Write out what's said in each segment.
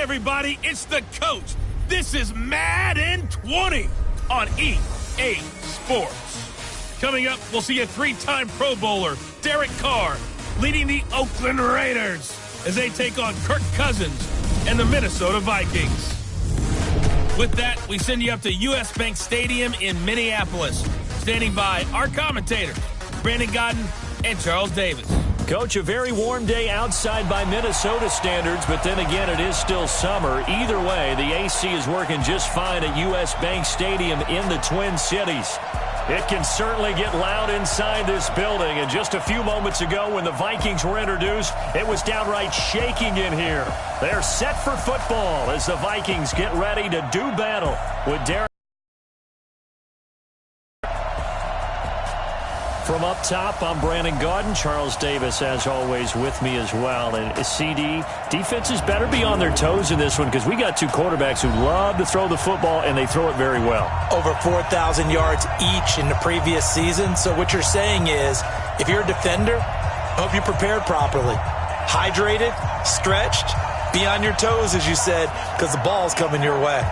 everybody, it's the coach. This is Madden 20 on EA Sports. Coming up, we'll see a three-time Pro Bowler, Derek Carr, leading the Oakland Raiders as they take on Kirk Cousins and the Minnesota Vikings. With that, we send you up to US Bank Stadium in Minneapolis. Standing by our commentators, Brandon Godden and Charles Davis. Coach, a very warm day outside by Minnesota standards, but then again, it is still summer. Either way, the AC is working just fine at US Bank Stadium in the Twin Cities. It can certainly get loud inside this building, and just a few moments ago when the Vikings were introduced, it was downright shaking in here. They're set for football as the Vikings get ready to do battle with Derek. From up top, I'm Brandon Gaudin. Charles Davis, as always, with me as well. And CD, defenses better be on their toes in this one because we got two quarterbacks who love to throw the football, and they throw it very well. Over 4,000 yards each in the previous season. So what you're saying is, if you're a defender, hope you're prepared properly. Hydrated, stretched, be on your toes, as you said, because the ball's coming your way.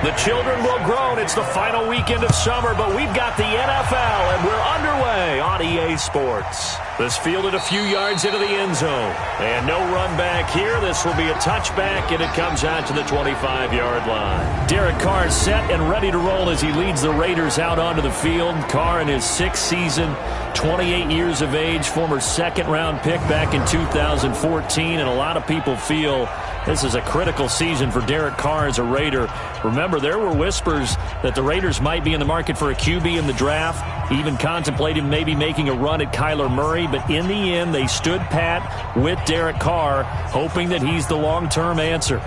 The children will groan. It's the final weekend of summer, but we've got the NFL, and we're underway on EA Sports. This fielded a few yards into the end zone. And no run back here. This will be a touchback, and it comes out to the 25-yard line. Derek Carr set and ready to roll as he leads the Raiders out onto the field. Carr in his sixth season, 28 years of age, former second-round pick back in 2014, and a lot of people feel this is a critical season for Derek Carr as a Raider. Remember, there were whispers that the Raiders might be in the market for a QB in the draft, even contemplated maybe making a run at Kyler Murray, but in the end, they stood pat with Derek Carr, hoping that he's the long-term answer.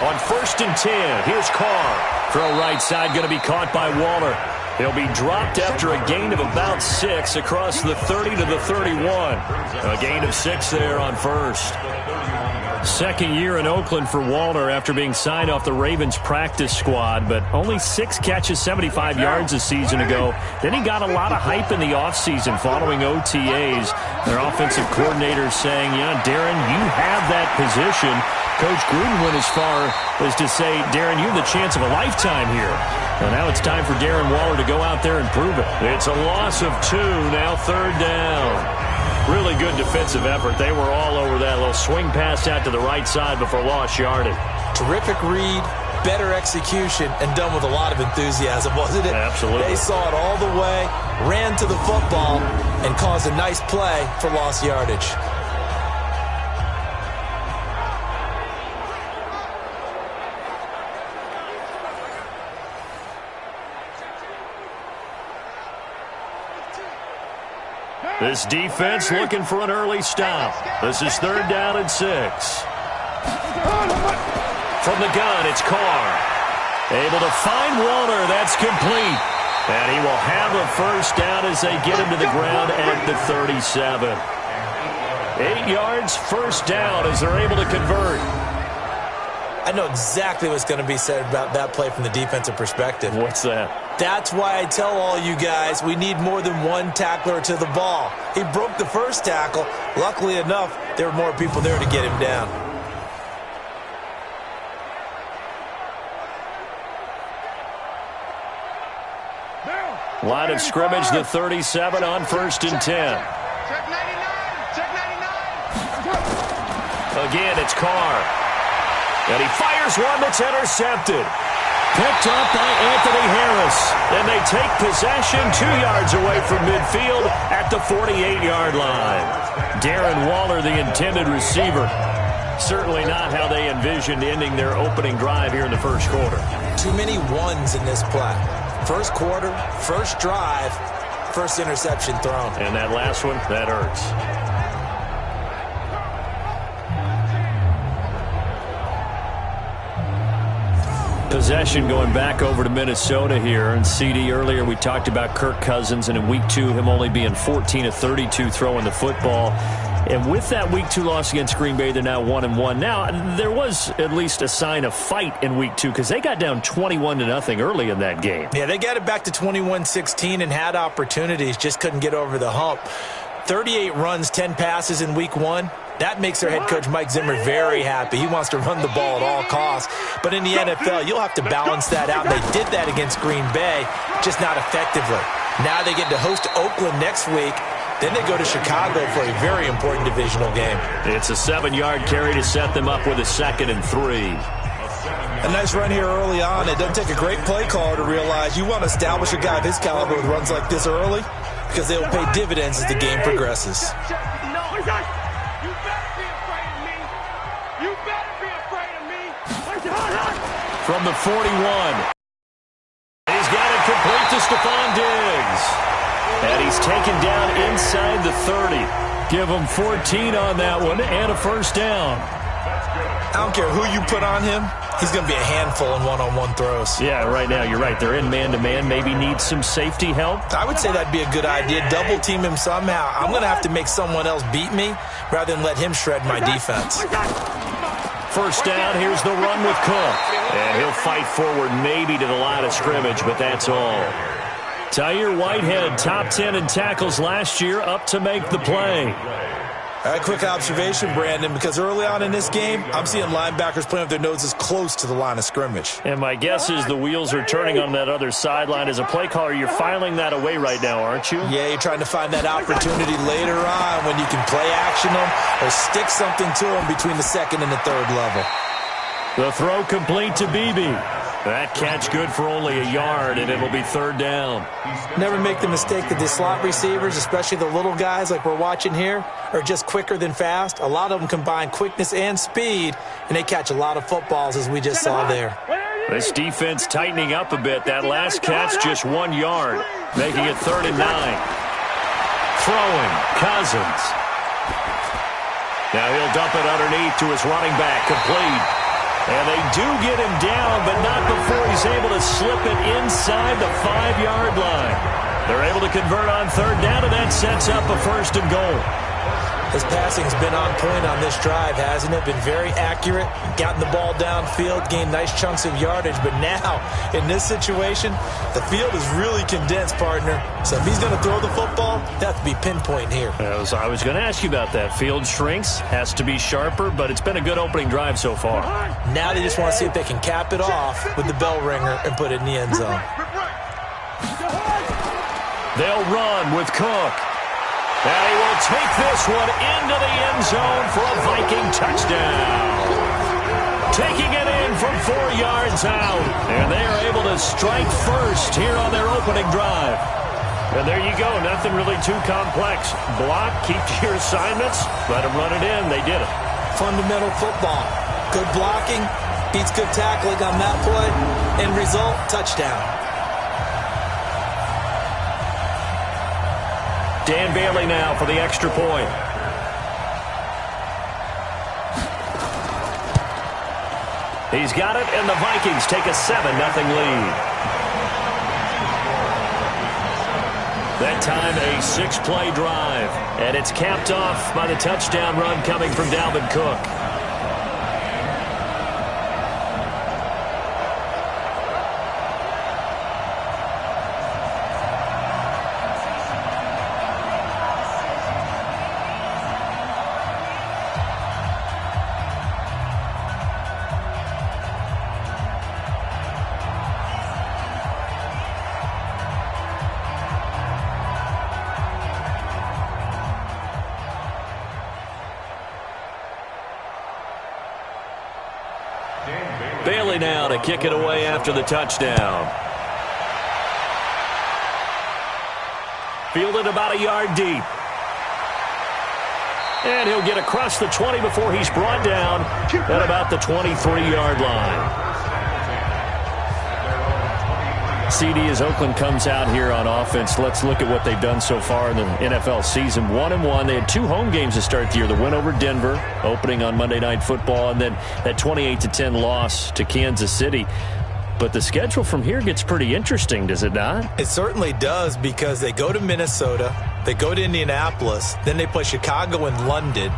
On 1st and 10, here's Carr. Throw right side, going to be caught by Waller. He'll be dropped after a gain of about 6 across the 30 to the 31. A gain of 6 there on first. Second year in Oakland for Waller after being signed off the Ravens practice squad, but only 6 catches, 75 yards a season ago. Then he got a lot of hype in the offseason following OTAs. Their offensive coordinator saying, yeah, Darren, you have that position. Coach Gruden went as far as to say, Darren, you have the chance of a lifetime here. And now it's time for Darren Waller to go out there and prove it. It's a loss of 2, now 3rd down. Really good defensive effort. They were all over that little swing pass out to the right side before lost yardage. Terrific read, better execution, and done with a lot of enthusiasm, wasn't it? Absolutely. They saw it all the way, ran to the football, and caused a nice play for lost yardage. This defense looking for an early stop. This is 3rd down and 6. From the gun, it's Carr. Able to find Waller. That's complete. And he will have a 1st down as they get him to the ground at the 37. 8 yards, 1st down as they're able to convert. I know exactly what's going to be said about that play from the defensive perspective. What's that? That's why I tell all you guys we need more than one tackler to the ball. He broke the first tackle. Luckily enough, there were more people there to get him down. Line of scrimmage, the 37 on 1st and 10. Check 99. Check 99. Again, it's Carr. And he fires one that's intercepted. Picked up by Anthony Harris. And they take possession 2 yards away from midfield at the 48-yard line. Darren Waller, the intended receiver. Certainly not how they envisioned ending their opening drive here in the first quarter. Too many ones in this play. First quarter, first drive, first interception thrown. And that last one, that hurts. Possession going back over to Minnesota here. And CD, earlier we talked about Kirk Cousins, and in week 2 him only being 14 of 32 throwing the football. And with that Week 2 loss against Green Bay, they're now 1-1. Now, there was at least a sign of fight in Week 2 because they got down 21-0 early in that game. Yeah, they got it back to 21-16 and had opportunities, just couldn't get over the hump. 38 runs, 10 passes in Week 1. That makes their head coach Mike Zimmer very happy. He wants to run the ball at all costs. But in the NFL, you'll have to balance that out. And they did that against Green Bay, just not effectively. Now they get to host Oakland next week. Then they go to Chicago for a very important divisional game. It's a 7-yard carry to set them up with a 2nd and 3. A nice run here early on. It doesn't take a great play caller to realize you want to establish a guy of his caliber with runs like this early because they will pay dividends as the game progresses. From the 41. He's got it complete to Stephon Diggs. And he's taken down inside the 30. Give him 14 on that one and a first down. I don't care who you put on him. He's going to be a handful in one-on-one throws. Yeah, right now, you're right. They're in man-to-man. Maybe need some safety help. I would say that'd be a good idea. Double team him somehow. I'm going to have to make someone else beat me rather than let him shred my defense. First down, here's the run with Cook. And he'll fight forward maybe to the line of scrimmage, but that's all. Tyre Whitehead, top 10 in tackles last year, up to make the play. All right, quick observation, Brandon, because early on in this game, I'm seeing linebackers playing with their noses close to the line of scrimmage. And my guess is the wheels are turning on that other sideline. As a play caller, you're filing that away right now, aren't you? Yeah, you're trying to find that opportunity later on when you can play action them or stick something to them between the 2nd and the 3rd level. The throw complete to Beebe. That catch good for only a yard, and it'll be 3rd down. Never make the mistake that the slot receivers, especially the little guys like we're watching here, are just quicker than fast. A lot of them combine quickness and speed, and they catch a lot of footballs, as we just saw there. This defense tightening up a bit. That last catch just 1 yard, making it 3rd and 9. Throwing, Cousins. Now he'll dump it underneath to his running back, complete. And they do get him down, but not before he's able to slip it inside the 5-yard line. They're able to convert on 3rd down, and that sets up a 1st and goal. His passing's been on point on this drive, hasn't it? Been very accurate, gotten the ball downfield, gained nice chunks of yardage. But now, in this situation, the field is really condensed, partner. So if he's going to throw the football, that has to be pinpoint here. I was going to ask you about that. Field shrinks, has to be sharper, but it's been a good opening drive so far. Now they just want to see if they can cap it off with the bell ringer and put it in the end zone. They'll run with Cook. And he will take this one into the end zone for a Viking touchdown. Taking it in from 4 yards out. And they are able to strike first here on their opening drive. And there you go. Nothing really too complex. Block, keep to your assignments, let them run it in. They did it. Fundamental football. Good blocking, beats good tackling on that play. End result, touchdown. Dan Bailey now for the extra point. He's got it, and the Vikings take a 7-0 lead. That time, a 6-play drive, and it's capped off by the touchdown run coming from Dalvin Cook. Bailey now to kick it away after the touchdown. Fielded about a yard deep. And he'll get across the 20 before he's brought down at about the 23-yard line. CD, as Oakland comes out here on offense, let's look at what they've done so far in the NFL season. 1-1. They had 2 home games to start the year. The win over Denver, opening on Monday Night Football, and then that 28-10 loss to Kansas City. But the schedule from here gets pretty interesting, does it not? It certainly does, because they go to Minnesota, they go to Indianapolis, then they play Chicago and London.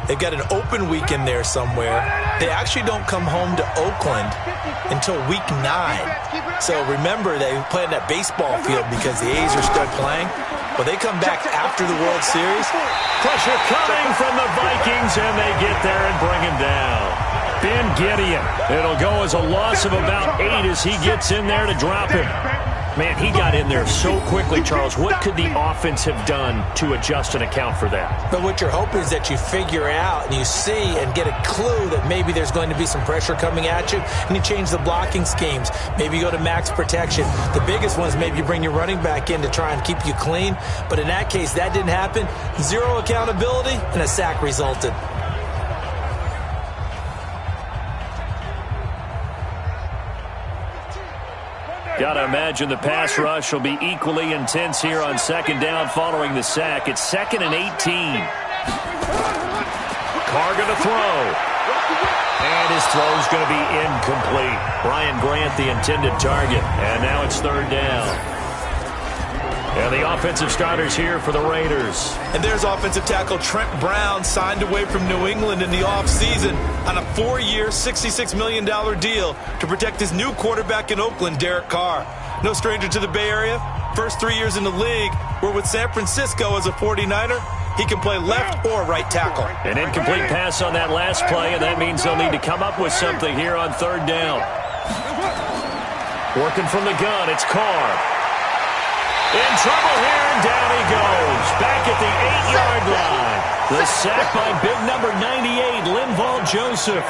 They've got an open weekend there somewhere. They actually don't come home to Oakland until week 9. So remember, they play in that baseball field because the A's are still playing. But they come back after the World Series. Pressure coming from the Vikings, and they get there and bring him down. Ben Gideon. It'll go as a loss of about 8 as he gets in there to drop him. Man, he got in there so quickly, Charles. What could the offense have done to adjust and account for that? But what you're hoping is that you figure out and you see and get a clue that maybe there's going to be some pressure coming at you, and you change the blocking schemes. Maybe you go to max protection. The biggest one is maybe you bring your running back in to try and keep you clean. But in that case, that didn't happen. 0 accountability, and a sack resulted. Got to imagine the pass rush will be equally intense here on second down following the sack. It's 2nd and 18. Carr going to throw. And his throw's going to be incomplete. Brian Grant, the intended target. And now it's 3rd down. And the offensive starters here for the Raiders. And there's offensive tackle Trent Brown, signed away from New England in the offseason on a 4-year, $66 million deal to protect his new quarterback in Oakland, Derek Carr. No stranger to the Bay Area. First 3 years in the league were with San Francisco as a 49er. He can play left or right tackle. An incomplete pass on that last play, and that means they'll need to come up with something here on 3rd down. Working from the gun, it's Carr. In trouble here, and down he goes. Back at the 8-yard line. The sack by big number 98, Linval Joseph.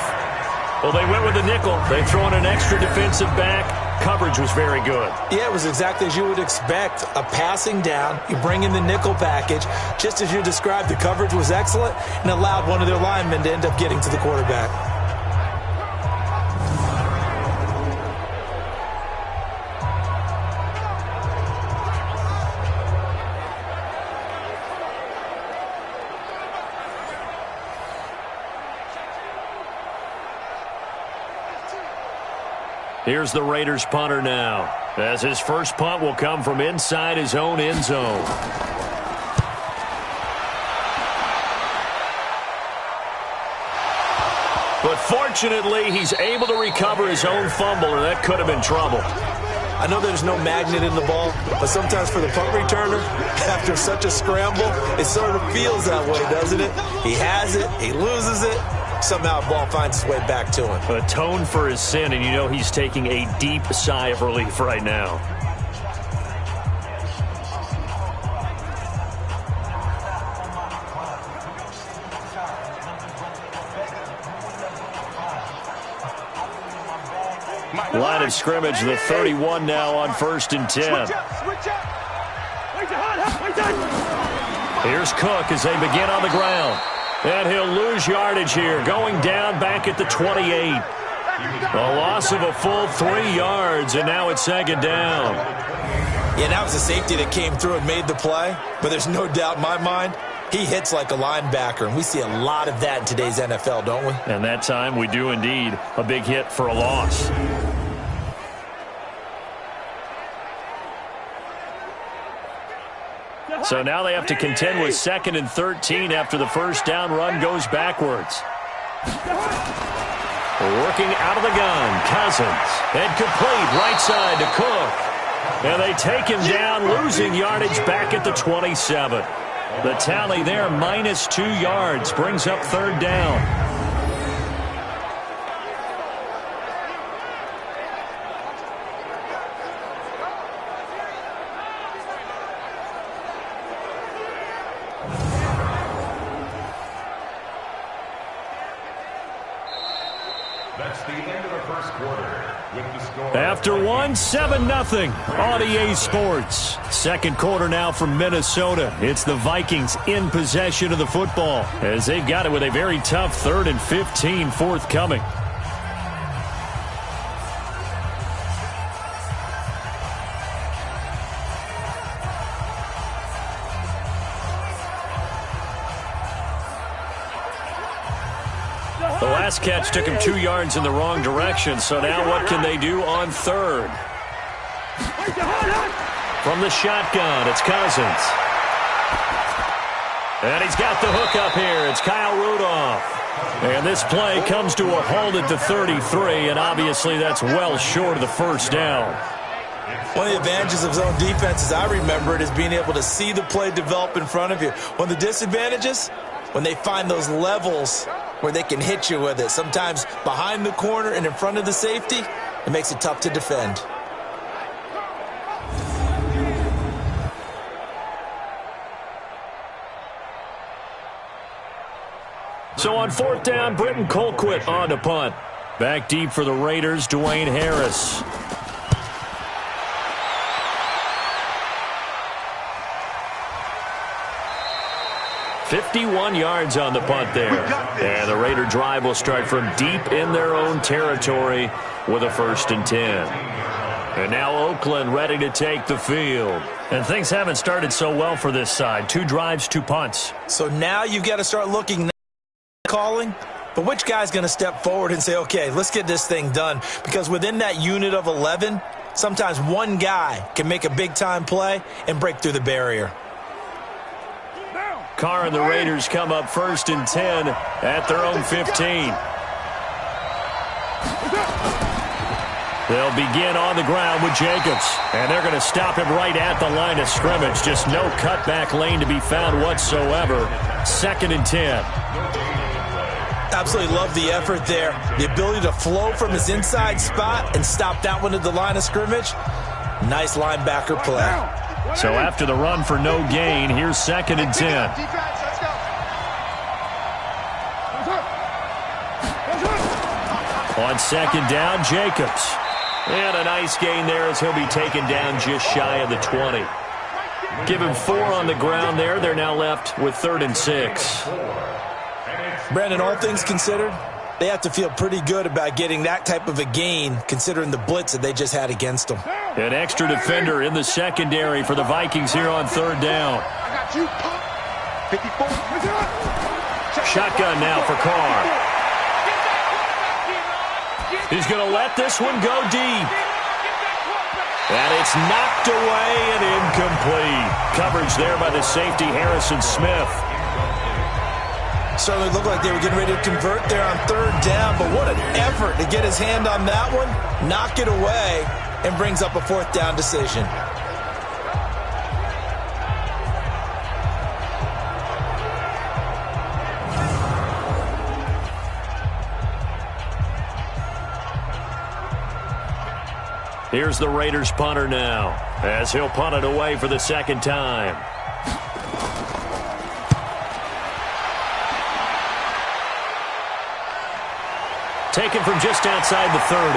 Well, they went with the nickel. They throw in an extra defensive back. Coverage was very good. Yeah, it was exactly as you would expect. A passing down, you bring in the nickel package. Just as you described, the coverage was excellent and allowed one of their linemen to end up getting to the quarterback. Here's the Raiders punter now, as his first punt will come from inside his own end zone. But fortunately, he's able to recover his own fumble, or that could have been trouble. I know there's no magnet in the ball, but sometimes for the punt returner, after such a scramble, it sort of feels that way, doesn't it? He has it, he loses it. Somehow the ball finds its way back to him. Atone for his sin, and you know he's taking a deep sigh of relief right now. Line of scrimmage, the 31 now on 1st and 10. Here's Cook as they begin on the ground. And he'll lose yardage here, going down back at the 28. A loss of a full 3 yards, and now it's 2nd down. Yeah, that was a safety that came through and made the play, but there's no doubt in my mind, he hits like a linebacker, and we see a lot of that in today's NFL, don't we? And that time we do indeed. A big hit for a loss. So now they have to contend with 2nd and 13 after the first down run goes backwards. Working out of the gun, Cousins. And complete right side to Cook. And they take him down, losing yardage back at the 27. The tally there, -2 yards, brings up 3rd down. After one, 7-0 on EA Sports. Second quarter now from Minnesota. It's the Vikings in possession of the football as they've got it with a very tough 3rd and 15 forthcoming. The last catch took him 2 yards in the wrong direction, so now what can they do on third? From the shotgun, it's Cousins. And he's got the hook up here. It's Kyle Rudolph. And this play comes to a halt at the 33, and obviously that's well short of the first down. One of the advantages of zone defense, as I remember it, is being able to see the play develop in front of you. One of the disadvantages, when they find those levels where they can hit you with it, sometimes behind the corner and in front of the safety, it makes it tough to defend. So on fourth down, Britton Colquitt on to punt. Back deep for the Raiders, Dwayne Harris. "51 yards on the punt there. And the Raider drive will start from deep in their own territory with a 1st and 10. And now Oakland ready to take the field. And things haven't started so well for this side. 2 drives, 2 punts. So now you've got to start looking calling, but which guy's going to step forward and say, okay, let's get this thing done? Because within that unit of 11, sometimes one guy can make a big-time play and break through the barrier. Carr and the Raiders come up 1st and 10 at their own 15. They'll begin on the ground with Jacobs, and they're going to stop him right at the line of scrimmage. Just no cutback lane to be found whatsoever. 2nd and 10. Absolutely love the effort there. The ability to flow from his inside spot and stop that one at the line of scrimmage. Nice linebacker play. So after the run for no gain, here's 2nd and 10. On 2nd down, Jacobs. And a nice gain there as he'll be taken down just shy of the 20. Give him 4 on the ground there. They're now left with 3rd and 6. Brandon, all things considered, they have to feel pretty good about getting that type of a gain considering the blitz that they just had against them. An extra defender in the secondary for the Vikings here on 3rd down. Shotgun now for Carr. He's going to let this one go deep. And it's knocked away and incomplete. Coverage there by the safety, Harrison Smith. Certainly looked like they were getting ready to convert there on 3rd down, but what an effort to get his hand on that one, knock it away, and brings up a 4th down decision. Here's the Raiders punter now, as he'll punt it away for the 2nd time. Taken from just outside the 30.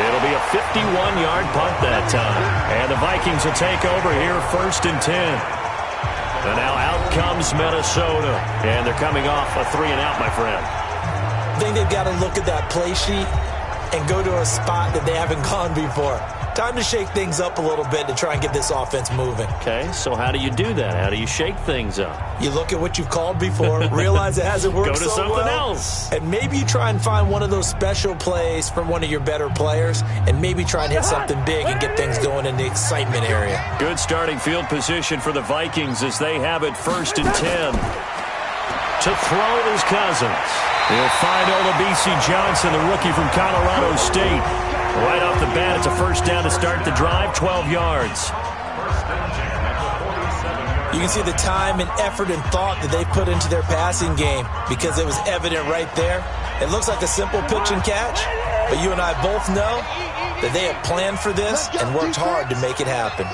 It'll be a 51-yard punt that time. And the Vikings will take over here 1st and 10. And now out comes Minnesota. And they're coming off a 3-and-out, my friend. I think they've got to look at that play sheet and go to a spot that they haven't gone before. Time to shake things up a little bit to try and get this offense moving. Okay, so how do you do that? How do you shake things up? You look at what you've called before, realize it hasn't worked so well. Go to something else. And maybe you try and find one of those special plays from one of your better players, and maybe try and hit something big and get things going in the excitement area. Good starting field position for the Vikings as they have it 1st and 10. To throw is Cousins. He'll find Olabisi Johnson, the rookie from Colorado State. Right off the bat, it's a 1st down to start the drive, 12 yards. You can see the time and effort and thought that they put into their passing game because it was evident right there. It looks like a simple pitch and catch, but you and I both know that they have planned for this and worked hard to make it happen.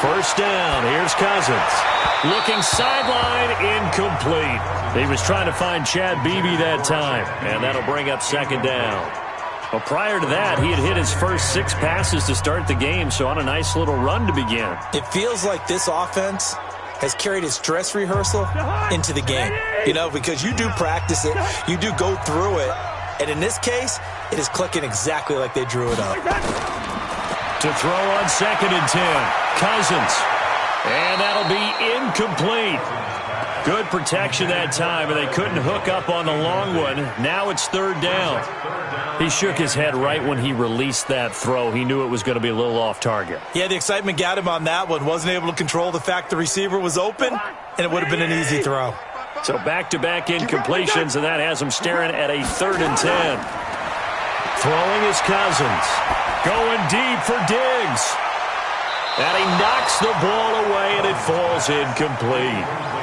1st down, here's Cousins. Looking sideline, incomplete. He was trying to find Chad Beebe that time, and that'll bring up 2nd down. Well, prior to that, he had hit his first 6 passes to start the game, so on a nice little run to begin. It feels like this offense has carried its dress rehearsal into the game, you know, because you do practice it, you do go through it, and in this case, it is clicking exactly like they drew it up. To throw on 2nd and 10, Cousins. And that'll be incomplete. Good protection that time, and they couldn't hook up on the long one. Now it's third down. He shook his head right when he released that throw. He knew it was going to be a little off target. Yeah, the excitement got him on that one. Wasn't able to control the fact the receiver was open, and it would have been an easy throw. So back-to-back incompletions, and that has him staring at a 3rd and 10. Throwing his Cousins. Going deep for Diggs. And he knocks the ball away, and it falls incomplete.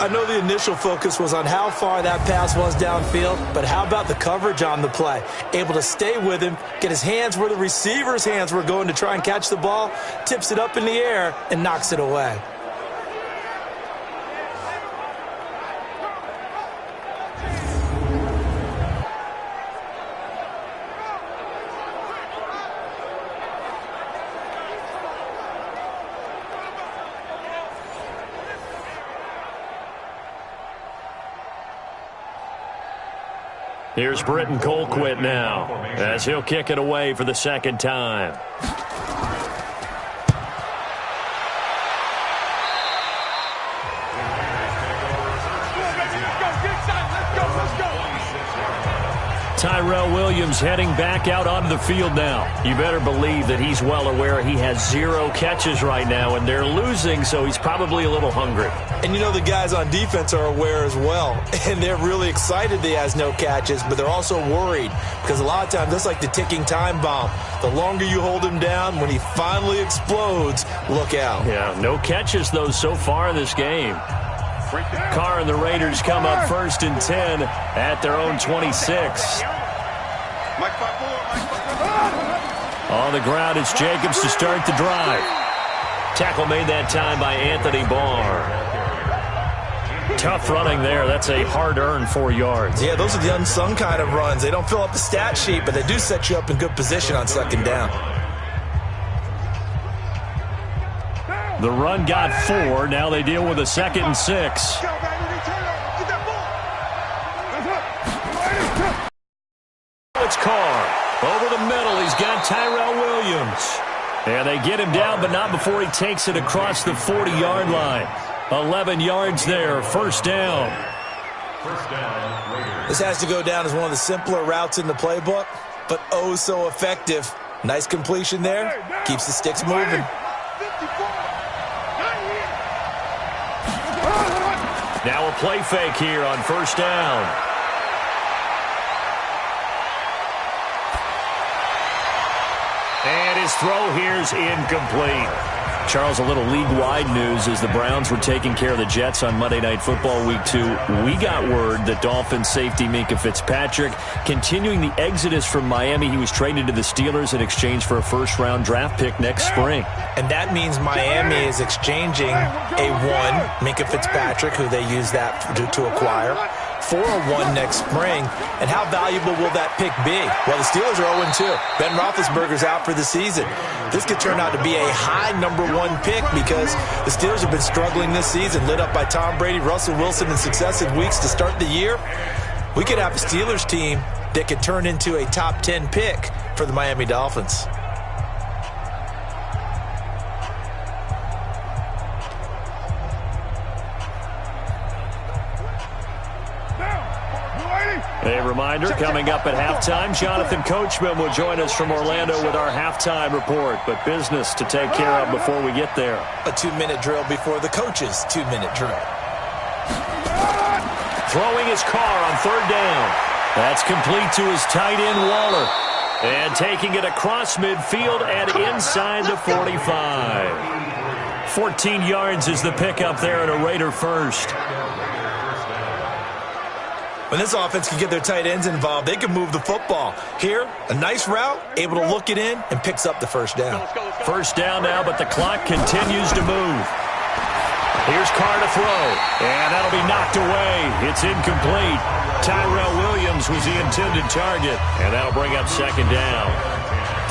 I know the initial focus was on how far that pass was downfield, but how about the coverage on the play? Able to stay with him, get his hands where the receiver's hands were going to try and catch the ball, tips it up in the air, and knocks it away. Here's Britton Colquitt now, as he'll kick it away for the second time. Tyrell Williams heading back out onto the field now. You better believe that he's well aware he has 0 catches right now, and they're losing, so he's probably a little hungry. And you know the guys on defense are aware as well, and they're really excited he has no catches, but they're also worried because a lot of times that's like the ticking time bomb. The longer you hold him down, when he finally explodes, look out. Yeah, no catches, though, so far in this game. Carr and the Raiders come up 1st and 10 at their own 26. On the ground, it's Jacobs to start the drive. Tackle made that time by Anthony Barr. Tough running there. That's a hard-earned 4 yards. Yeah, those are the unsung kind of runs. They don't fill up the stat sheet, but they do set you up in good position on 2nd down. The run got 4. Now they deal with a 2nd and 6. It's Carr. Over the middle, he's got Tyrell Williams. And they get him down, but not before he takes it across the 40-yard line. 11 yards there, 1st down. This has to go down as one of the simpler routes in the playbook, but oh so effective. Nice completion there. Keeps the sticks moving. Now a play fake here on 1st down. And his throw here's incomplete. Charles, a little league-wide news as the Browns were taking care of the Jets on Monday Night Football Week 2. We got word that Dolphins safety Minkah Fitzpatrick continuing the exodus from Miami. He was traded to the Steelers in exchange for a 1st-round draft pick next spring. And that means Miami is exchanging a 1, Minkah Fitzpatrick, who they use that to acquire, for a 1 next spring. And how valuable will that pick be? Well, the Steelers are 0-2. Ben Roethlisberger's out for the season. This could turn out to be a high number 1 pick because the Steelers have been struggling this season, lit up by Tom Brady, Russell Wilson in successive weeks to start the year. We could have a Steelers team that could turn into a top 10 pick for the Miami Dolphins. A reminder, coming up at halftime, Jonathan Coachman will join us from Orlando with our halftime report, but business to take care of before we get there. A 2-minute drill before the coach's 2-minute drill. Throwing his Carr on 3rd down. That's complete to his tight end, Waller. And taking it across midfield and inside the 45. 14 yards is the pickup there and a Raider 1st. When this offense can get their tight ends involved, they can move the football. Here, a nice route, able to look it in, and picks up the 1st down. 1st down now, but the clock continues to move. Here's Carr to throw, and that'll be knocked away. It's incomplete. Tyrell Williams was the intended target, and that'll bring up 2nd down.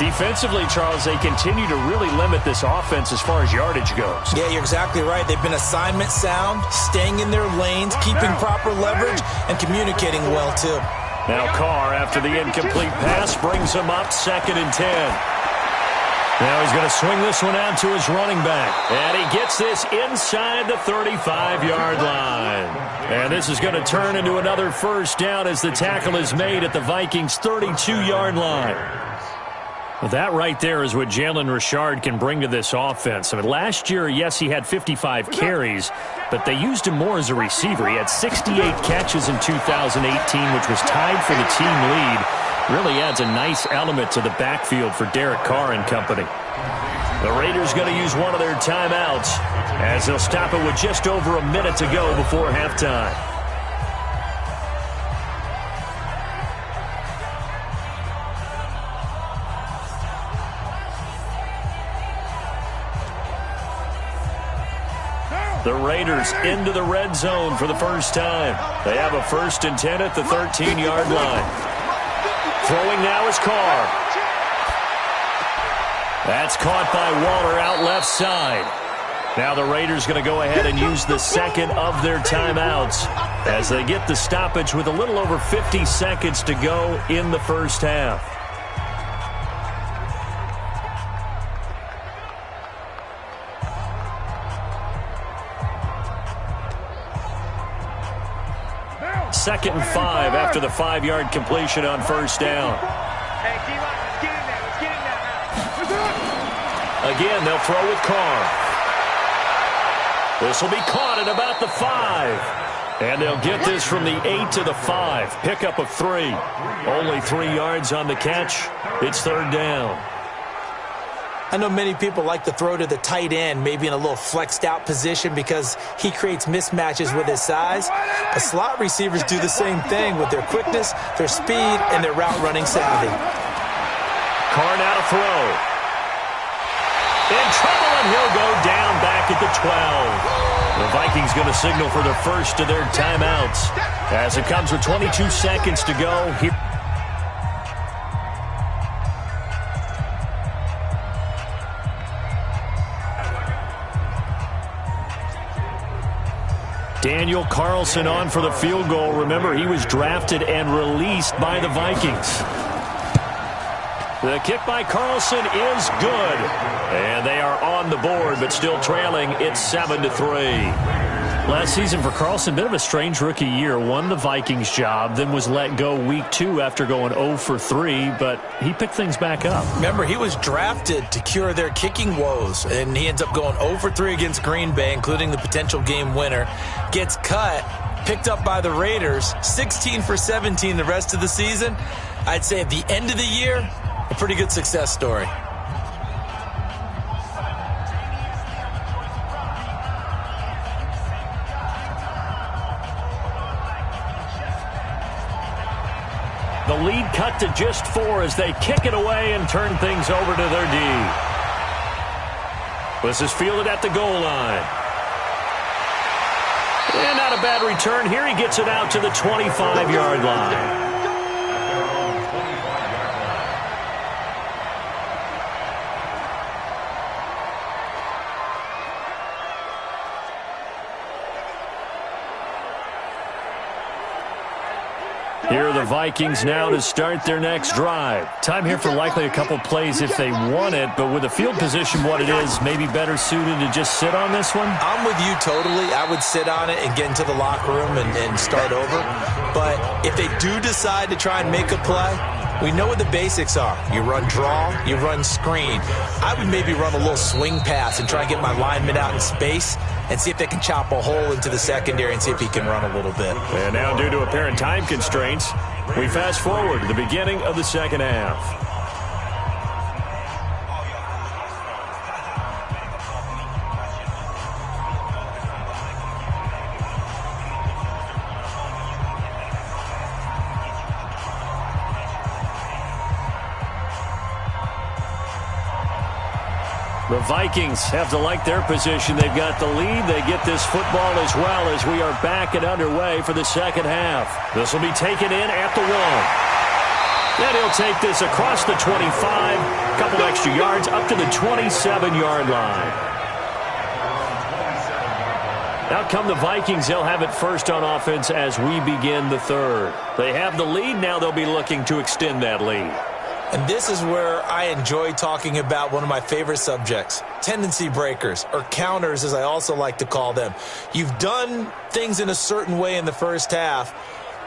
Defensively, Charles, they continue to really limit this offense as far as yardage goes. Yeah, you're exactly right. They've been assignment sound, staying in their lanes, keeping proper leverage, and communicating well, too. Now Carr, after the incomplete pass, brings him up 2nd and 10. Now he's going to swing this one out to his running back. And he gets this inside the 35-yard line. And this is going to turn into another first down as the tackle is made at the Vikings' 32-yard line. Well, that right there is what Jalen Richard can bring to this offense. I mean, last year, yes, he had 55 carries, but they used him more as a receiver. He had 68 catches in 2018, which was tied for the team lead. Really adds a nice element to the backfield for Derek Carr and company. The Raiders going to use one of their timeouts as they'll stop it with just over a minute to go before halftime. The Raiders into the red zone for the first time. They have a 1st and 10 at the 13-yard line. Throwing now is Carr. That's caught by Waller out left side. Now the Raiders going to go ahead and use the second of their timeouts as they get the stoppage with a little over 50 seconds to go in the first half. Second and 5 after the 5-yard completion on first down. Hey, D-line, let's get in there. Let's get in there now. Again, they'll throw with Carr. This will be caught at about the 5. And they'll get this from the 8 to the 5. Pickup of 3. Only 3 yards on the catch. It's third down. I know many people like to throw to the tight end, maybe in a little flexed out position because he creates mismatches with his size. But slot receivers do the same thing with their quickness, their speed, and their route running savvy. Carr now to throw. In trouble, and he'll go down back at the 12. The Vikings going to signal for the first of their timeouts as it comes with 22 seconds to go here. Daniel Carlson on for the field goal. Remember, he was drafted and released by the Vikings. The kick by Carlson is good. And they are on the board, but still trailing. It's 7-3. Last season for Carlson, bit of a strange rookie year. Won the Vikings job, then was let go week 2 after going 0 for 3, but he picked things back up. Remember, he was drafted to cure their kicking woes, and he ends up going 0 for 3 against Green Bay, including the potential game winner. Gets cut, picked up by the Raiders, 16 for 17 the rest of the season. I'd say at the end of the year, a pretty good success story. The lead cut to just 4 as they kick it away and turn things over to their D. This is fielded at the goal line. And not a bad return. Here he gets it out to the 25-yard line. Here are the Vikings now to start their next drive. Time here for likely a couple plays if they want it, but with the field position what it is, maybe better suited to just sit on this one? I'm with you totally. I would sit on it and get into the locker room and start over. But if they do decide to try and make a play, we know what the basics are. You run draw, you run screen. I would maybe run a little swing pass and try and get my lineman out in space and see if they can chop a hole into the secondary and see if he can run a little bit. And now due to apparent time constraints, we fast forward to the beginning of the second half. The Vikings have to like their position. They've got the lead. They get this football as well as we are back and underway for the second half. This will be taken in at the 1. Then he'll take this across the 25, a couple extra yards up to the 27-yard line. Out come the Vikings. They'll have it first on offense as we begin the third. They have the lead. Now they'll be looking to extend that lead. And this is where I enjoy talking about one of my favorite subjects, tendency breakers, or counters as I also like to call them. You've done things in a certain way in the first half,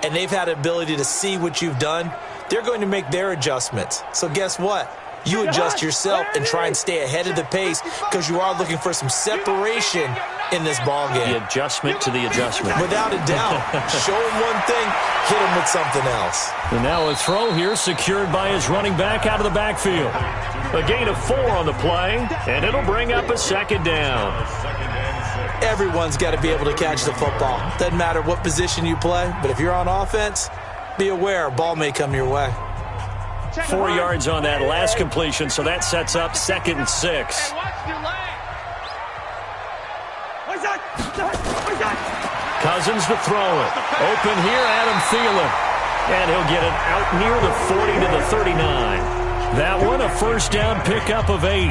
and they've had the ability to see what you've done. They're going to make their adjustments. So guess what? You adjust yourself and try and stay ahead of the pace because you are looking for some separation in this ball game. The adjustment to the adjustment. Without a doubt. Show him one thing, hit him with something else. And now a throw here secured by his running back out of the backfield. A gain of 4 on the play, and it'll bring up a second down. Everyone's got to be able to catch the football. Doesn't matter what position you play, but if you're on offense, be aware, a ball may come your way. 4 yards on that last completion, so that sets up 2nd and 6. Cousins to throw it. Open here, Adam Thielen. And he'll get it out near the 40 to the 39. That one, a first down pickup of 8.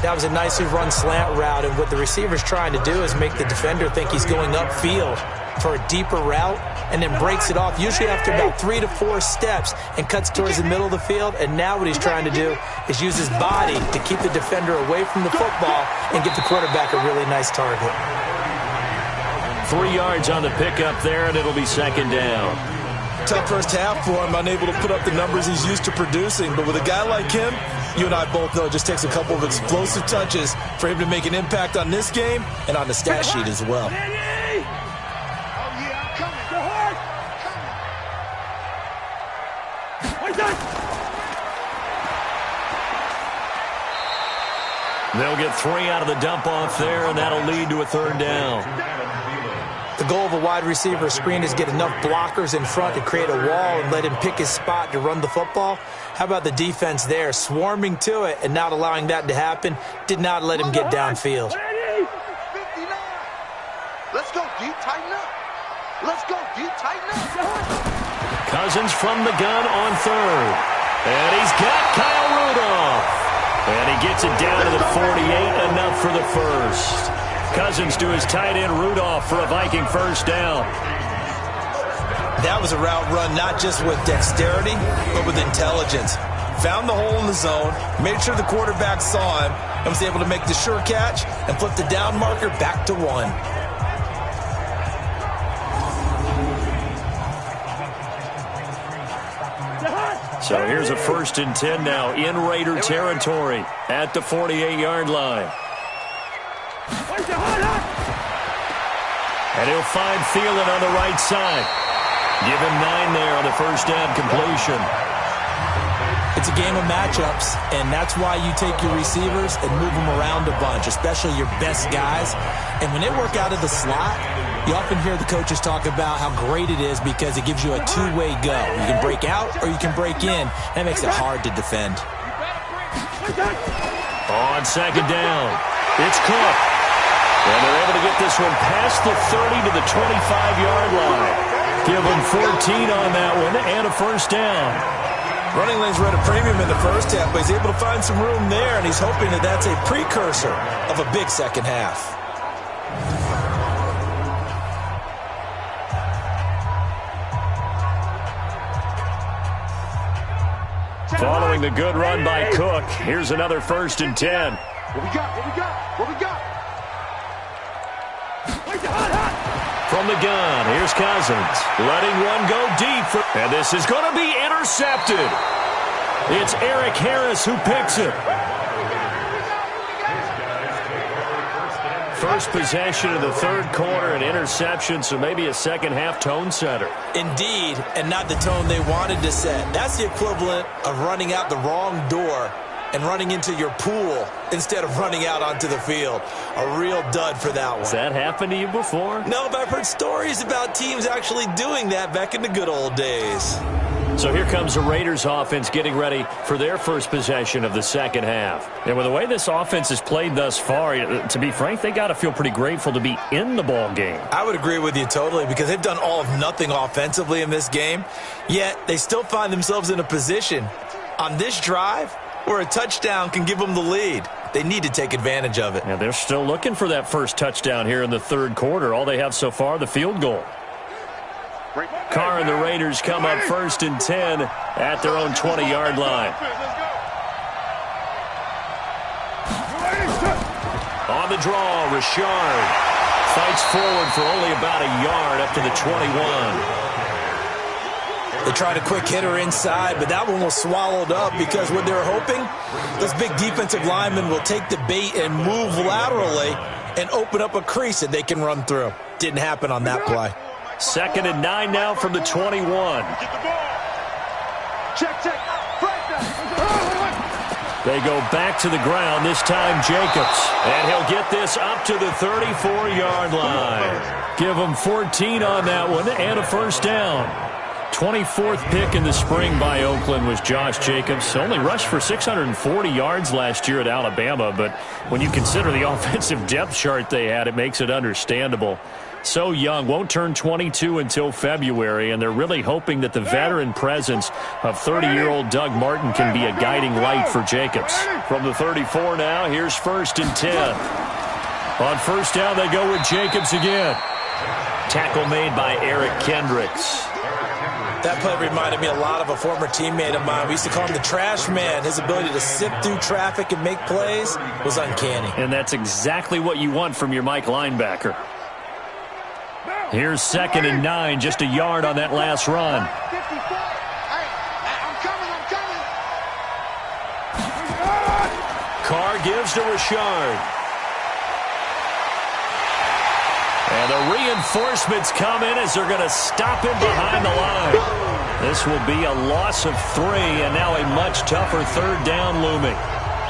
That was a nicely run slant route, and what the receiver's trying to do is make the defender think he's going upfield for a deeper route, and then breaks it off, usually after about 3 to 4 steps, and cuts towards the middle of the field. And now what he's trying to do is use his body to keep the defender away from the football and give the quarterback a really nice target. 3 yards on the pickup there, and it'll be 2nd down. Tough first half for him, unable to put up the numbers he's used to producing. But with a guy like him, you and I both know it just takes a couple of explosive touches for him to make an impact on this game and on the stat sheet as well. They'll get 3 out of the dump-off there, and that'll lead to a 3rd down. The goal of a wide receiver screen is get enough blockers in front to create a wall and let him pick his spot to run the football. How about the defense there, swarming to it and not allowing that to happen? Did not let him get downfield. 59. Let's go deep, tighten up. Let's go deep, tighten up. Cousins from the gun on 3rd. And he's got Kyle Rudolph. And he gets it down to the 48, enough for the first. Cousins to his tight end Rudolph for a Viking first down. That was a route run not just with dexterity, but with intelligence. Found the hole in the zone, made sure the quarterback saw him, and was able to make the sure catch and flip the down marker back to 1. So here's a 1st and 10 now in Raider territory at the 48-yard line. And he'll find Thielen on the right side. Give him 9 there on the first down completion. It's a game of matchups, and that's why you take your receivers and move them around a bunch, especially your best guys. And when they work out of the slot, you often hear the coaches talk about how great it is because it gives you a two-way go. You can break out or you can break in. That makes it hard to defend. On 2nd down, it's Cook. And they're able to get this one past the 30 to the 25-yard line. Give them 14 on that one and a first down. Running lanes were at a premium in the first half, but he's able to find some room there, and he's hoping that that's a precursor of a big second half. Following the good run by Cook, here's another 1st and 10. What we got? What we got? What we got? From the gun, here's Cousins. Letting one go deep. And this is going to be intercepted. It's Eric Harris who picks it. First possession of the 3rd quarter, an interception, so maybe a second-half tone setter. Indeed, and not the tone they wanted to set. That's the equivalent of running out the wrong door and running into your pool instead of running out onto the field. A real dud for that one. Has that happened to you before? No, but I've heard stories about teams actually doing that back in the good old days. So here comes the Raiders offense getting ready for their first possession of the second half. And with the way this offense has played thus far, to be frank, they got to feel pretty grateful to be in the ball game. I would agree with you totally because they've done all of nothing offensively in this game, yet they still find themselves in a position on this drive where a touchdown can give them the lead. They need to take advantage of it. And they're still looking for that first touchdown here in the 3rd quarter. All they have so far, the field goal. Carr and the Raiders come up 1st and 10 at their own 20-yard line. On the draw, Richard fights forward for only about a yard up to the 21. They tried a quick hitter inside, but that one was swallowed up because what they're hoping, those big defensive linemen will take the bait and move laterally and open up a crease that they can run through. Didn't happen on that play. 2nd and 9 now from the 21. Check. They go back to the ground, this time Jacobs. And he'll get this up to the 34-yard line. Give him 14 on that one and a first down. 24th pick in the spring by Oakland was Josh Jacobs. Only rushed for 640 yards last year at Alabama, but when you consider the offensive depth chart they had, it makes it understandable. So young, won't turn 22 until February, and they're really hoping that the veteran presence of 30-year-old Doug Martin can be a guiding light for Jacobs. From the 34 now, here's 1st and 10. On first down, they go with Jacobs again. Tackle made by Eric Kendricks. That play reminded me a lot of a former teammate of mine. We used to call him the trash man. His ability to sift through traffic and make plays was uncanny. And that's exactly what you want from your Mike linebacker. Here's 2nd and 9, just a yard on that last run. Carr gives to Richard. And the reinforcements come in as they're going to stop him behind the line. This will be a loss of 3, and now a much tougher 3rd down looming.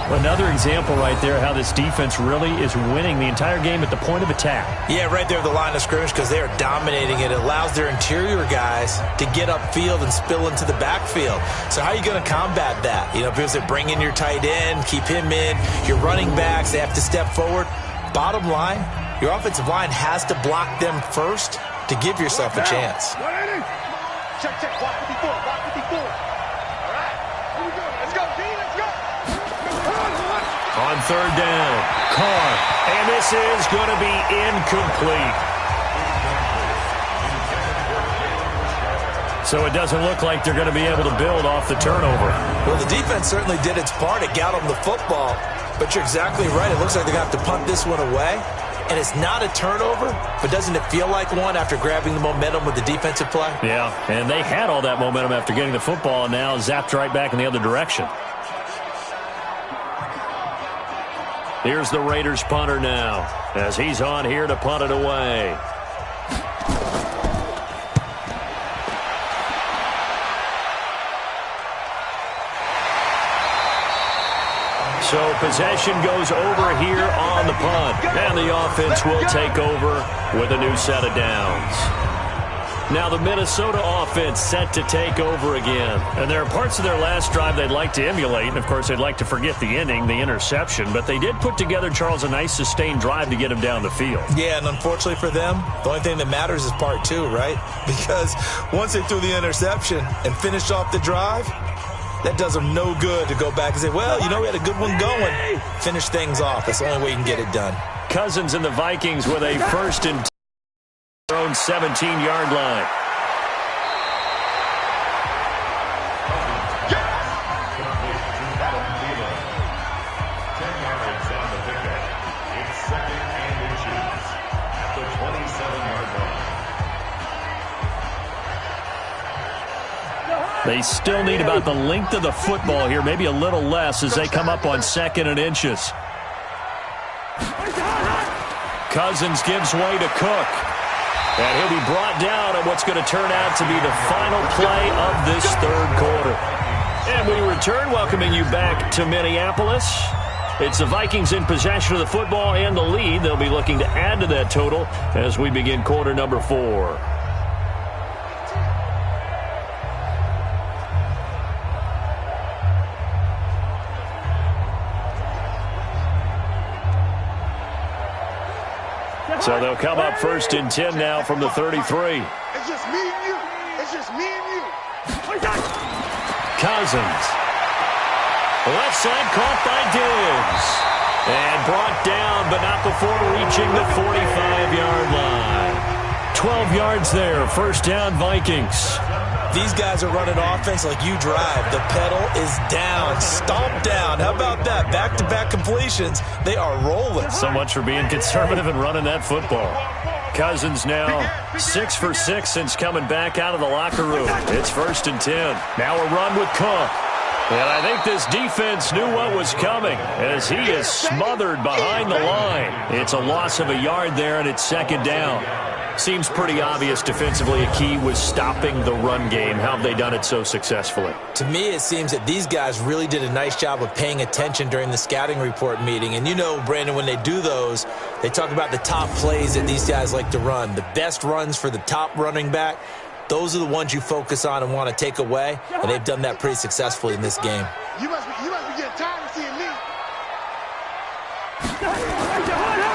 Another example right there how this defense really is winning the entire game at the point of attack. Yeah, right there at the line of scrimmage because they are dominating it. It allows their interior guys to get upfield and spill into the backfield. So how are you going to combat that? You know, because they bring in your tight end, keep him in. Your running backs, they have to step forward. Bottom line, your offensive line has to block them first to give yourself a chance. Check. Block 54. All right. Here we go. Let's go, D. Let's go. On 3rd down, Carr. And this is going to be incomplete. So it doesn't look like they're going to be able to build off the turnover. Well, the defense certainly did its part. It got them the football. But you're exactly right. It looks like they're going to have to punt this one away. And it's not a turnover, but doesn't it feel like one after grabbing the momentum with the defensive play? Yeah, and they had all that momentum after getting the football and now zapped right back in the other direction. Here's the Raiders punter now as he's on here to punt it away. So possession goes over here on the punt. And the offense will take over with a new set of downs. Now the Minnesota offense set to take over again. And there are parts of their last drive they'd like to emulate. And, of course, they'd like to forget the ending, the interception. But they did put together, Charles, a nice sustained drive to get him down the field. Yeah, and unfortunately for them, the only thing that matters is part 2, right? Because once they threw the interception and finished off the drive, that does them no good to go back and say, well, you know, we had a good one going. Finish things off. That's the only way you can get it done. Cousins and the Vikings with a 1st and 10 their own 17-yard line. They still need about the length of the football here, maybe a little less as they come up on 2nd and inches. Cousins gives way to Cook. And he'll be brought down on what's going to turn out to be the final play of this 3rd quarter. And we return, welcoming you back to Minneapolis. It's the Vikings in possession of the football and the lead. They'll be looking to add to that total as we begin quarter number 4. So they'll come up 1st and 10 now from the 33. It's just me and you. It's just me and you. Cousins. Left side caught by Diggs. And brought down, but not before reaching the 45-yard line. 12 yards there. First down, Vikings. These guys are running offense like you drive. The pedal is down, stomp down. How about that? Back-to-back completions. They are rolling. So much for being conservative and running that football. Cousins now 6 for 6 since coming back out of the locker room. It's 1st and 10. Now a run with Cook. And I think this defense knew what was coming as he is smothered behind the line. It's a loss of a yard there, and it's 2nd down. Seems pretty obvious defensively a key was stopping the run game. How have they done it so successfully? To me, it seems that these guys really did a nice job of paying attention during the scouting report meeting. And you know, Brandon, when they do those, they talk about the top plays that these guys like to run. The best runs for the top running back, those are the ones you focus on and want to take away. And they've done that pretty successfully in this game. You must be getting tired of seeing me.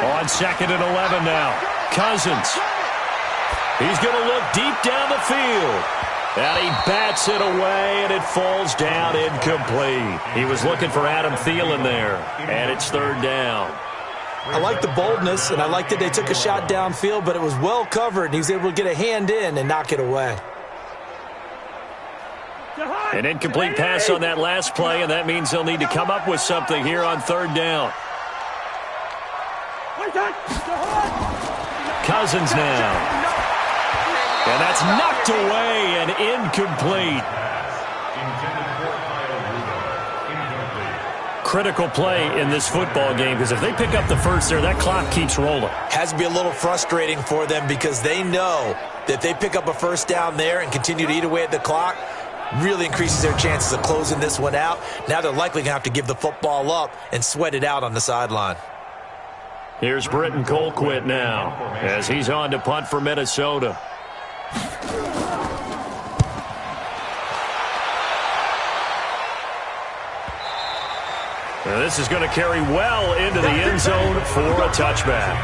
On 2nd and 11 now. Cousins. He's going to look deep down the field. And he bats it away, and it falls down incomplete. He was looking for Adam Thielen there, and it's 3rd down. I like the boldness, and I like that they took a shot downfield, but it was well covered, and he was able to get a hand in and knock it away. An incomplete pass on that last play, and that means they'll need to come up with something here on 3rd down. Cousins now. And that's knocked away and incomplete. Critical play in this football game because if they pick up the first there, that clock keeps rolling. Has to be a little frustrating for them because they know that if they pick up a first down there and continue to eat away at the clock, really increases their chances of closing this one out. Now they're likely going to have to give the football up and sweat it out on the sideline. Here's Britton Colquitt now as he's on to punt for Minnesota. Now this is going to carry well into the end zone for a touchback.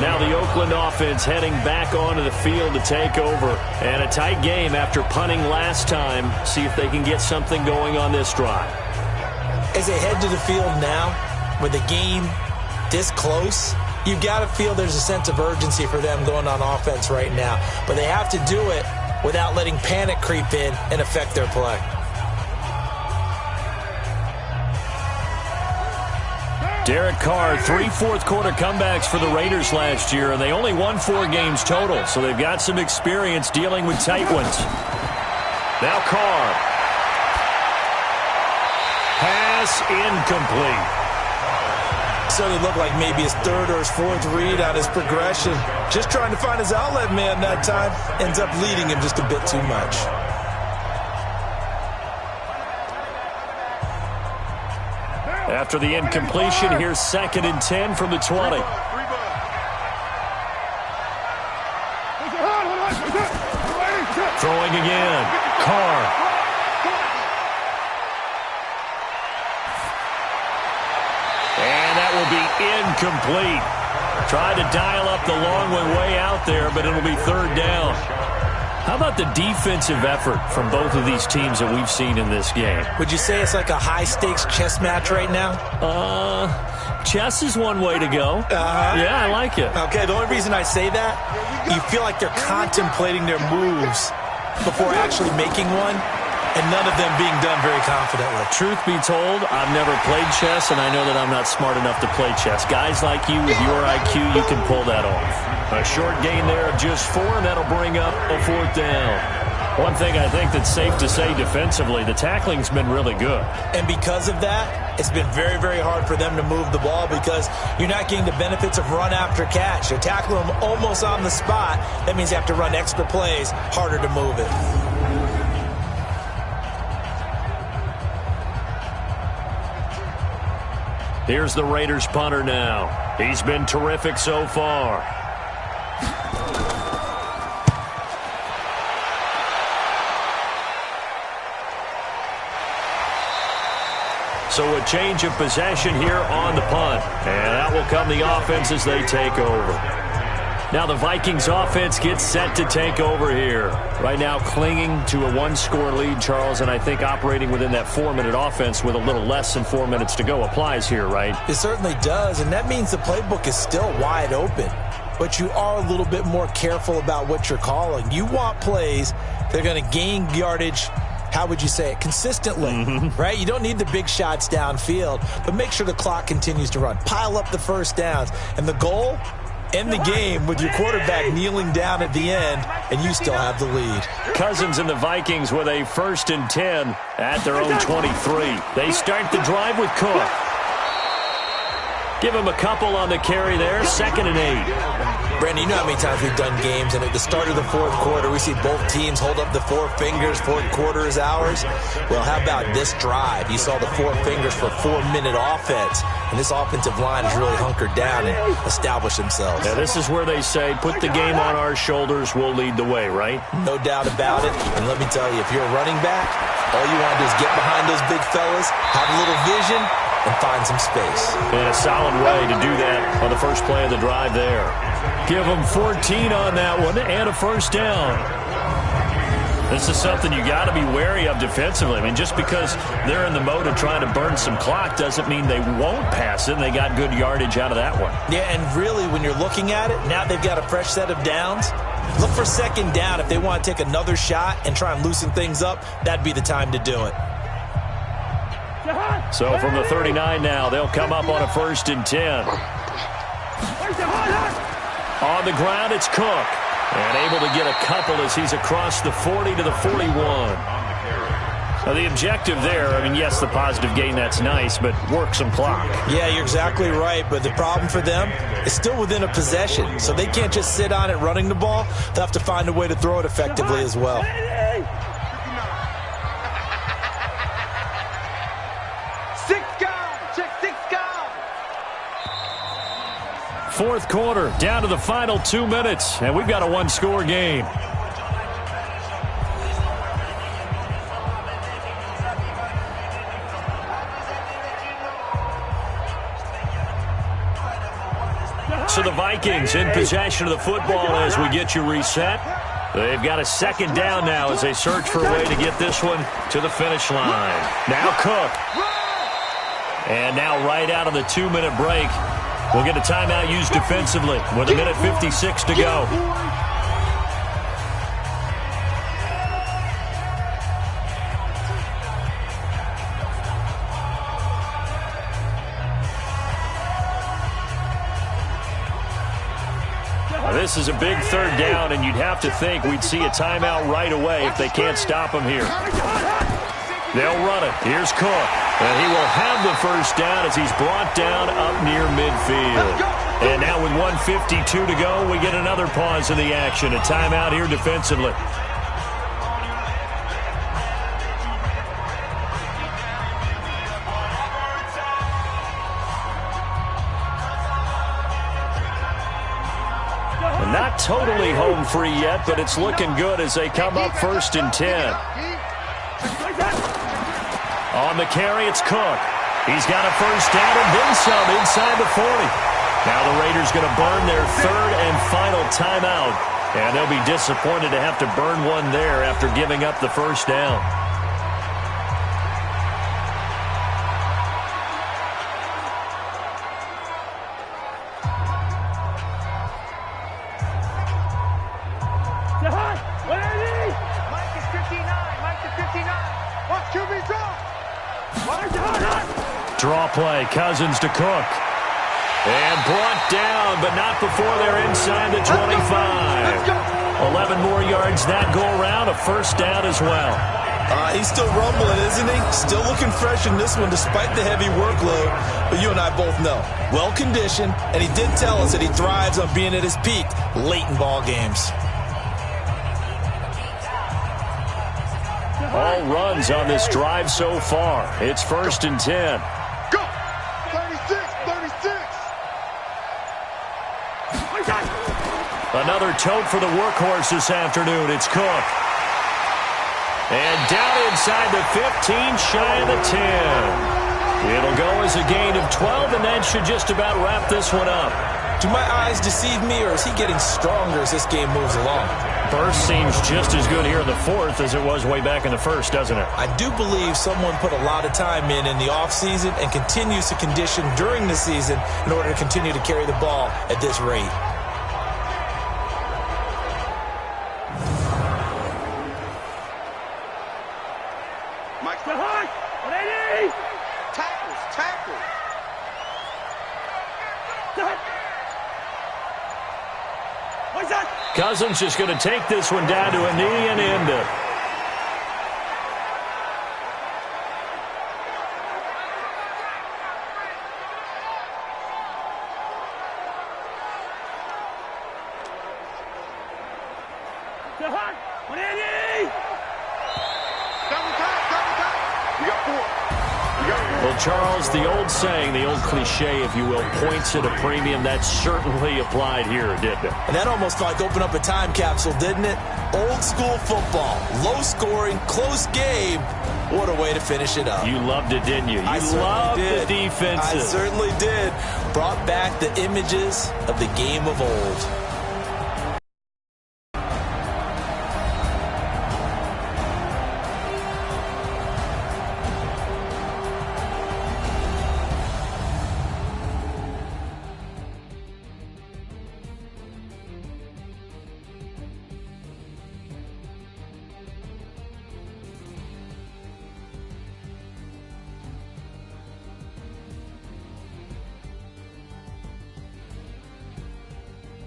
Now the Oakland offense heading back onto the field to take over. And a tight game after punting last time. See if they can get something going on this drive. As they head to the field now, with the game this close, you've got to feel there's a sense of urgency for them going on offense right now. But they have to do it without letting panic creep in and affect their play. Derek Carr, 3 fourth-quarter comebacks for the Raiders last year, and they only won 4 games total, so they've got some experience dealing with tight ones. Now Carr. Pass incomplete. So it looked like maybe his 3rd or his 4th read on his progression. Just trying to find his outlet man that time. Ends up leading him just a bit too much. After the incompletion, here's 2nd and 10 from the 20. Throwing again. Carr. And that will be incomplete. Tried to dial up the long one way out there, but it'll be 3rd down. How about the defensive effort from both of these teams that we've seen in this game? Would you say it's like a high-stakes chess match right now? Chess is one way to go. Yeah, I like it. Okay, the only reason I say that, you feel like they're contemplating their moves before actually making one, and none of them being done very confidently. Truth be told, I've never played chess, and I know that I'm not smart enough to play chess. Guys like you with your IQ, you can pull that off. A short gain there of just 4, and that'll bring up a 4th down. One thing I think that's safe to say defensively, the tackling's been really good. And because of that, it's been very, very hard for them to move the ball because you're not getting the benefits of run after catch. You're tackling them almost on the spot. That means you have to run extra plays, harder to move it. Here's the Raiders punter now. He's been terrific so far. So a change of possession here on the punt. And out will come the offense as they take over. Now the Vikings offense gets set to take over here. Right now clinging to a 1-score lead, Charles, and I think operating within that 4-minute offense with a little less than 4 minutes to go applies here, right? It certainly does, and that means the playbook is still wide open. but you are a little bit more careful about what you're calling. You want plays that are going to gain yardage, how would you say it, consistently, right? You don't need the big shots downfield, but make sure the clock continues to run. Pile up the first downs. And the goal, end the game with your quarterback kneeling down at the end, and you still have the lead. Cousins and the Vikings with a 1st and 10 at their own 23. They start the drive with Cook. Give him a couple on the carry there, 2nd and 8. Brandon, you know how many times we've done games, and at the start of the fourth quarter, we see both teams hold up the 4 fingers, fourth quarter is ours. Well, how about this drive? You saw the 4 fingers for 4-minute offense, and this offensive line has really hunkered down and established themselves. Yeah, this is where they say, put the game on our shoulders, we'll lead the way, right? No doubt about it, and let me tell you, if you're a running back, all you want to do is get behind those big fellas, have a little vision, and find some space. And a solid way to do that on the first play of the drive there. Give them 14 on that one and a 1st down. This is something you got to be wary of defensively. I mean, just because they're in the mode of trying to burn some clock doesn't mean they won't pass it, and they got good yardage out of that one. Yeah, and really, when you're looking at it, now they've got a fresh set of downs. Look for 2nd down. If they want to take another shot and try and loosen things up, that'd be the time to do it. So from the 39 now, they'll come up on a 1st and 10. On the ground, it's Cook. And able to get a couple as he's across the 40 to the 41. Now, the objective there, I mean, yes, the positive gain, that's nice, but work some clock. Yeah, you're exactly right, but the problem for them is still within a possession, so they can't just sit on it running the ball. They'll have to find a way to throw it effectively as well. Fourth quarter, down to the final 2 minutes, and we've got a 1-score game. So the Vikings in possession of the football as we get you reset. They've got a 2nd down now as they search for a way to get this one to the finish line. Now Cook. And now right out of the 2-minute break, we'll get a timeout used defensively with 1:56 to go. Now, this is a big 3rd down, and you'd have to think we'd see a timeout right away if they can't stop him here. They'll run it. Here's Cook. And he will have the 1st down as he's brought down up near midfield. And now with 1:52 to go, we get another pause in the action. A timeout here defensively. And not totally home free yet, but it's looking good as they come up 1st and 10. On the carry, it's Cook. He's got a 1st down and then some inside the 40. Now the Raiders going to burn their 3rd and final timeout. And they'll be disappointed to have to burn one there after giving up the 1st down. Mike is 59. Mike is 59. Watch QB draw. Draw play, Cousins to Cook. And brought down, but not before they're inside the 25. 11 more yards that go around, a 1st down as well. He's still rumbling, isn't he? Still looking fresh in this one despite the heavy workload. But you and I both know, well-conditioned, and he did tell us that he thrives on being at his peak late in ball games. All runs on this drive so far. It's 1st and 10. Go! 36, 36. Another tote for the workhorse this afternoon. It's Cook. And down inside the 15, shy of the 10. It'll go as a gain of 12, and that should just about wrap this one up. Do my eyes deceive me, or is he getting stronger as this game moves along? Burst seems just as good here in the 4th as it was way back in the 1st, doesn't it? I do believe someone put a lot of time in the offseason and continues to condition during the season in order to continue to carry the ball at this rate. Mike's behind. 180. Tackles. What's that? Cousins is going to take this one down to a knee and end it. Behind. 180. Double time. We got 4. Well, Charles, the old saying, the old cliche, if you will, points at a premium, that certainly applied here, didn't it? And that almost like opened up a time capsule, didn't it? Old school football, low scoring, close game. What a way to finish it up. You loved it, didn't you? You loved the defenses. I certainly did. Brought back the images of the game of old.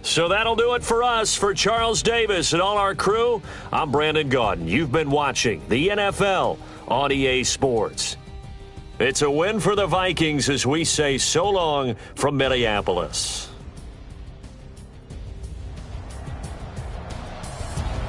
So that'll do it for us. For Charles Davis and all our crew, I'm Brandon Gaudin. You've been watching the NFL on EA Sports. It's a win for the Vikings as we say so long from Minneapolis.